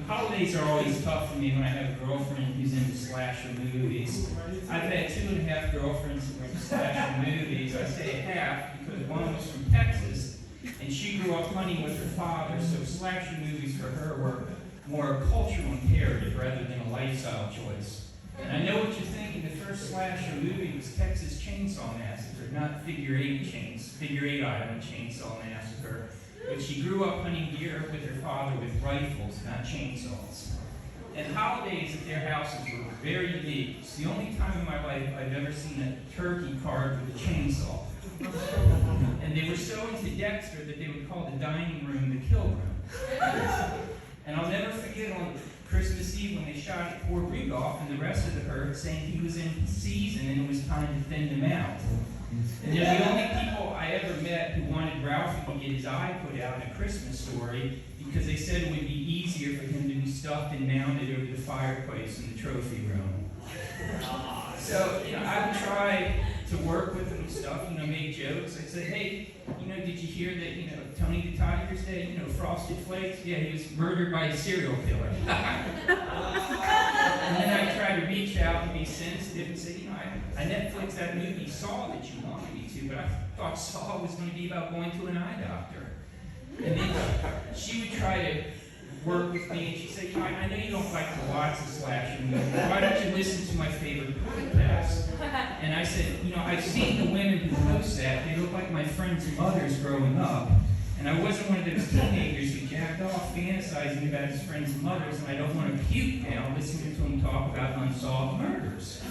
holidays are always tough for me when I have a girlfriend who's into slasher movies. I've had 2.5 girlfriends who were into slasher movies. I say half because one was from Texas, and she grew up hunting with her father, so slasher movies for her were more a cultural imperative rather than a lifestyle choice. And I know what you're thinking. The first slasher movie was Texas Chainsaw Massacre, not Figure 8 Island Chainsaw Massacre. But she grew up hunting deer with her father with rifles, not chainsaws. And holidays at their houses were very unique. It's the only time in my life I've ever seen a turkey carved with a chainsaw. And they were so into Dexter that they would call the dining room the kill room. And I'll never forget on Christmas Eve when they shot at poor Rudolph and the rest of the herd saying he was in season and it was time to thin him out. And they're the only people I ever met who wanted Ralphie to get his eye put out in A Christmas Story because they said it would be easier for him to be stuffed and mounted over the fireplace in the trophy room. So, I would try to work with them and stuff, make jokes. I'd say, hey, did you hear that, Tony the Tiger's dead, Frosted Flakes? Yeah, he was murdered by a serial killer. And then I try to reach out and be sensitive and say, I Netflixed that movie Saw that you wanted me to, but I thought Saw was going to be about going to an eye doctor. And then she would try to work with me, and she'd say, I know you don't like to watch the slasher movies. Why don't you listen to my favorite podcast? And I said, I've seen the women who post that. They look like my friends' mothers growing up. And I wasn't one of those teenagers who jacked off fantasizing about his friends' mothers, and I don't want to puke now listening to him talk about unsolved murders.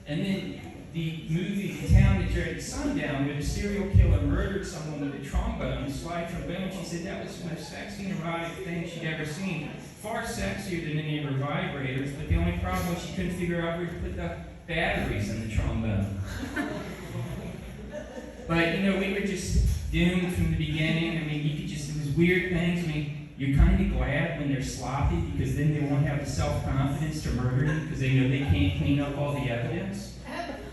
And then the movie The Town That Dreaded Sundown, where the serial killer murdered someone with a trombone, a slide trombone. She said that was the most sexy and erotic thing she'd ever seen. Far sexier than any of her vibrators, but the only problem was she couldn't figure out where to put the batteries in the trombone. But, we were just doomed from the beginning. It was weird things. You're kind of glad when they're sloppy because then they won't have the self-confidence to murder you because they know they can't clean up all the evidence.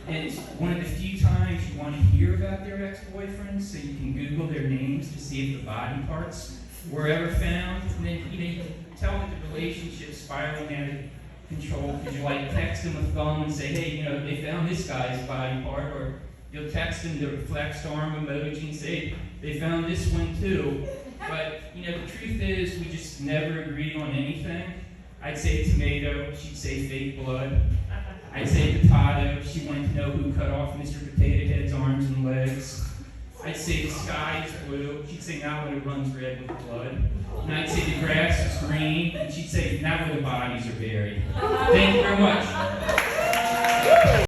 And it's one of the few times you want to hear about their ex-boyfriends, so you can Google their names to see if the body parts were ever found. And then, you can tell that the relationship's spiraling out of control because you text them a phone and say, hey, they found this guy's body part, or you'll text them the flexed arm emoji and say, they found this one too. But, the truth is, we just never agreed on anything. I'd say tomato, she'd say fake blood. I'd say potato, she wanted to know who cut off Mr. Potato Head's arms and legs. I'd say the sky is blue, she'd say not when it runs red with blood. And I'd say the grass is green, and she'd say not when the bodies are buried. Thank you very much.